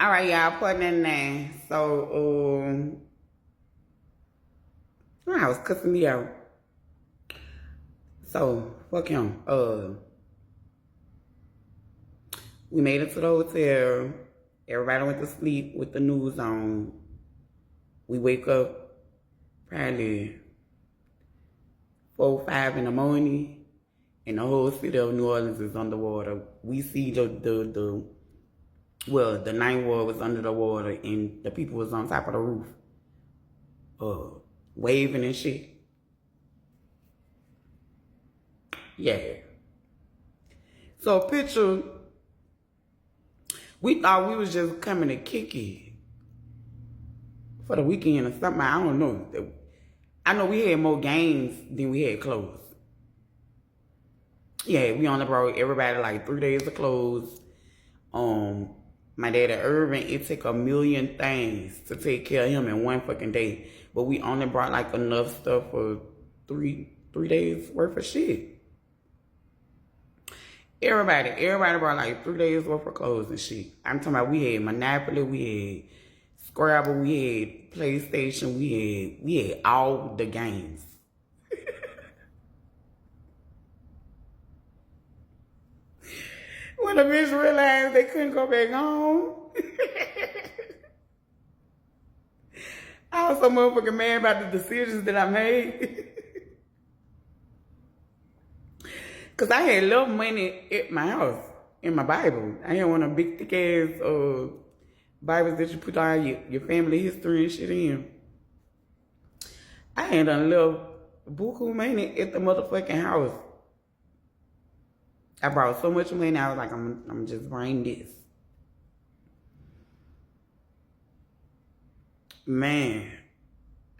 All right, y'all, Part99. So, I was cussing me out. So, fuck him. We made it to the hotel. Everybody went to sleep with the news on. We wake up probably 4 or 5 in the morning, and the whole city of New Orleans is underwater. We see the ninth ward was under the water, and the people was on top of the roof, waving and shit. Yeah. So picture, we thought we was just coming to kick it for the weekend or something. I don't know. I know we had more games than we had clothes. Yeah, we only brought everybody like 3 days of clothes. My dad at Irvin, it took a million things to take care of him in one fucking day. But we only brought like enough stuff for three days worth of shit. Everybody brought like 3 days worth of clothes and shit. I'm talking about we had Monopoly, we had Scrabble, we had PlayStation, we had all the games. When the bitch realized they couldn't go back home, I was so motherfucking mad about the decisions that I made. Cause I had little money at my house, in my Bible. I had one of the big thick ass Bibles that you put all your family history and shit in. I had a little buku money at the motherfucking house. I brought so much money, I was like, I'm just buying this. Man,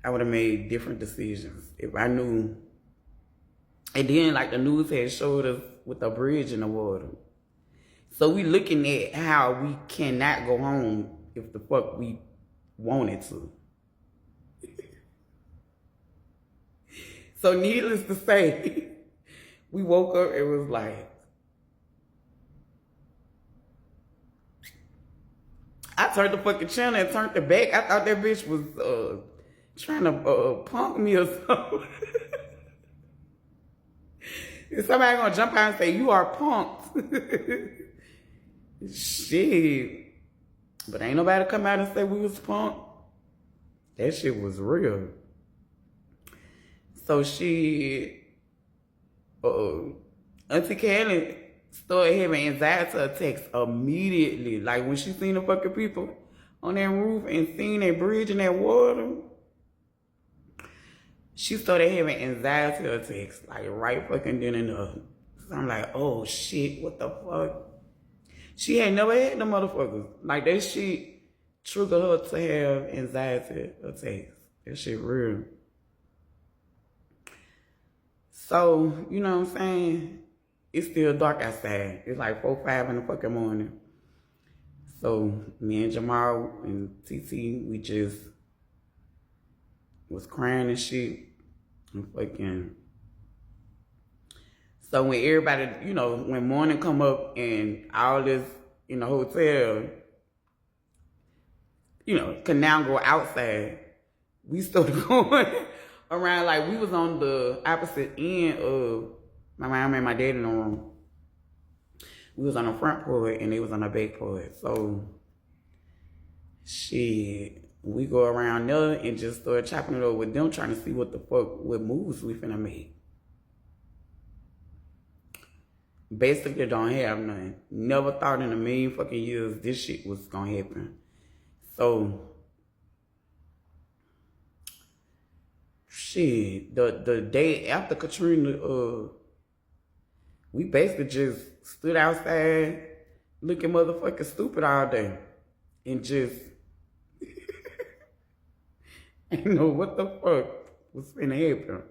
I would have made different decisions if I knew. And then, like, the news had showed us with a bridge in the water. So we looking at how we cannot go home if the fuck we wanted to. So needless to say, we woke up, it was like, I turned the fucking channel and turned it back. I thought that bitch was trying to punk me or something. Is somebody gonna jump out and say, you are punked? Shit. But ain't nobody come out and say we was punked. That shit was real. So Auntie Kelly started having anxiety attacks immediately. Like when she seen the fucking people on that roof and seen that bridge and that water, she started having anxiety attacks, like right fucking then and there. So I'm like, oh shit, what the fuck? She had never had the motherfuckers. Like that shit triggered her to have anxiety attacks. That shit real. So, you know what I'm saying? It's still dark outside. It's like 4, 5 in the fucking morning. So me and Jamal and TT, we just was crying and shit. And fucking. So when everybody, you know, when morning come up and all this in the hotel, you know, can now go outside, we started going around like we was on the opposite end of my mom and my dad in the room. We was on the front porch and they was on the back porch. So, shit, we go around there and just start chopping it over with them, trying to see what the fuck, what moves we finna make. Basically don't have none. Never thought in a million fucking years this shit was gonna happen. So, shit, the day after Katrina, we basically just stood outside looking motherfucking stupid all day and just ain't know what the fuck was finna happen.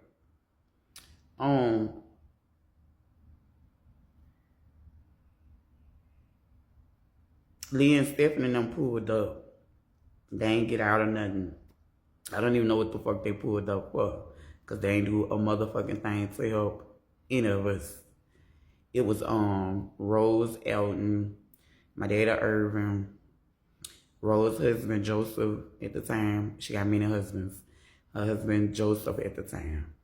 Lee and Stephanie them pulled up. They ain't get out of nothing. I don't even know what the fuck they pulled up for. Cause they ain't do a motherfucking thing to help any of us. It was Rose Elton, my dad at Irvin, Rose's husband, Joseph, at the time. She got many husbands. Her husband, Joseph, at the time.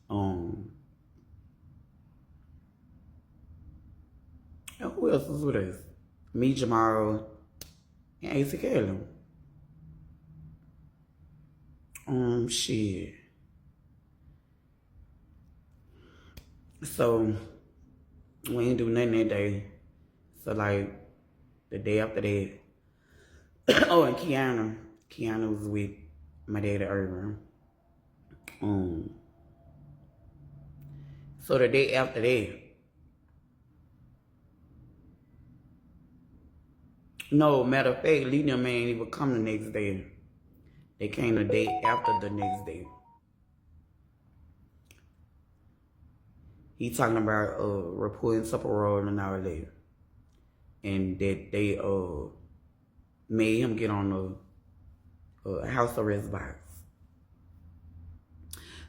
And who else was with us? Me, Jamal, and AC Caleb. Shit. So, we ain't do nothing that day. So, like, the day after that. Oh, and Kiana. Kiana was with my dad at Irvin. So, the day after that. No, matter of fact, Lee and them ain't even come the next day. They came the day after the next day. He talking about reporting Sephiroth and all that. And that they made him get on a house arrest box.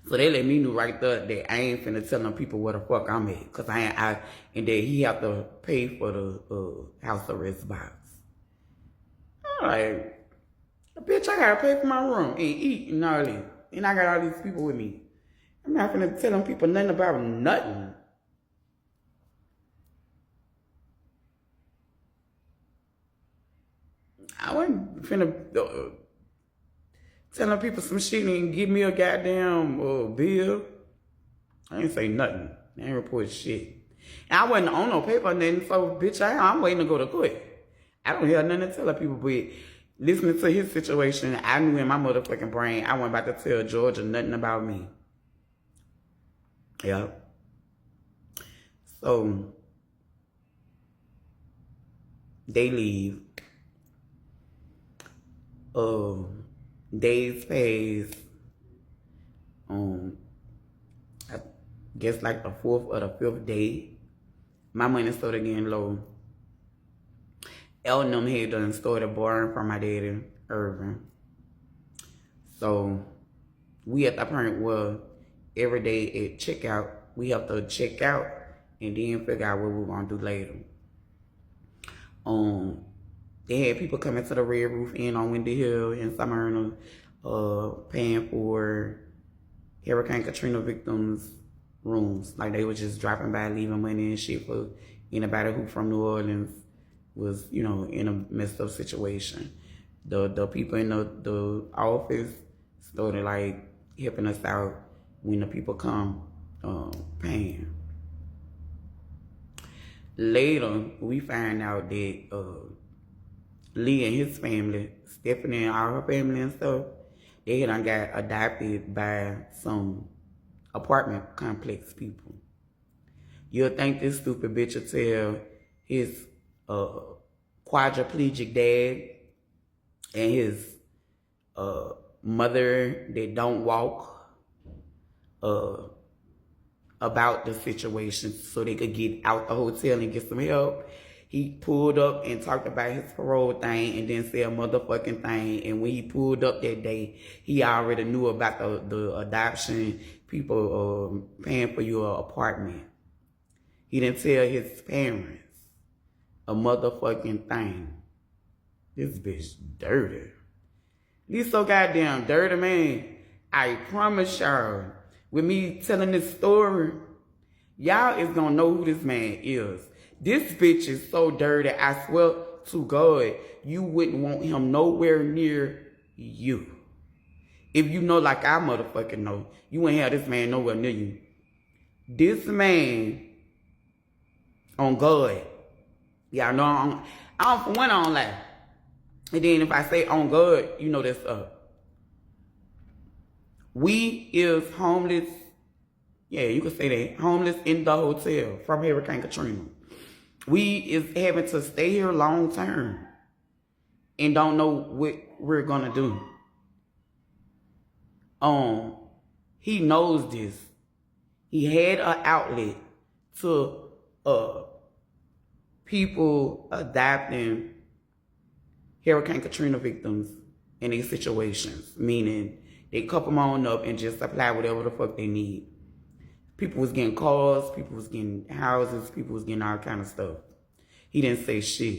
So they let me know right there that I ain't finna tell them people where the fuck I'm at. Cause and that he have to pay for the house arrest box. I'm like, bitch, I gotta pay for my room and eat and all that. And I got all these people with me. I'm not finna tell them people nothing about nothing. I wasn't finna telling people some shit and give me a goddamn bill. I ain't say nothing. I ain't report shit. And I wasn't on no paper or nothing, so bitch, I'm waiting to go to court. I don't have nothing to tell people, but listening to his situation, I knew in my motherfucking brain I wasn't about to tell Georgia nothing about me. Yeah. So, they leave. Days pass. I guess like the 4th or the 5th day, my money started getting low. L&M had done started borrowing from my daddy, Irvin. So we at the point where every day at checkout, we have to check out and then figure out what we're gonna do later. They had people coming to the Red Roof Inn on Windy Hill in Smyrna, paying for Hurricane Katrina victims' rooms. Like they was just dropping by, leaving money and shit for anybody who from New Orleans was, you know, in a messed up situation. The people in the office started like helping us out when the people come paying. Later, we find out that Lee and his family, Stephanie and all her family and stuff, they had got adopted by some apartment complex people. You'll think this stupid bitch will tell his quadriplegic dad and his mother that don't walk about the situation so they could get out the hotel and get some help. He pulled up and talked about his parole thing and then said a motherfucking thing. And when he pulled up that day, he already knew about the adoption, people paying for your apartment. He didn't tell his parents a motherfucking thing. This bitch dirty. He's so goddamn dirty, man. I promise y'all, with me telling this story, y'all is gonna know who this man is. This bitch is so dirty, I swear to God, you wouldn't want him nowhere near you. If you know like I motherfucking know, you wouldn't have this man nowhere near you. This man, on God, y'all know, for one, I don't lie. And then if I say on God, you know that's up. We is homeless, yeah, you could say that, homeless in the hotel from Hurricane Katrina. We is having to stay here long term and don't know what we're gonna do. He knows this. He had an outlet to people adopting Hurricane Katrina victims in these situations, meaning they cup them on up and just apply whatever the fuck they need. People was getting cars, people was getting houses, people was getting all kind of stuff. He didn't say shit.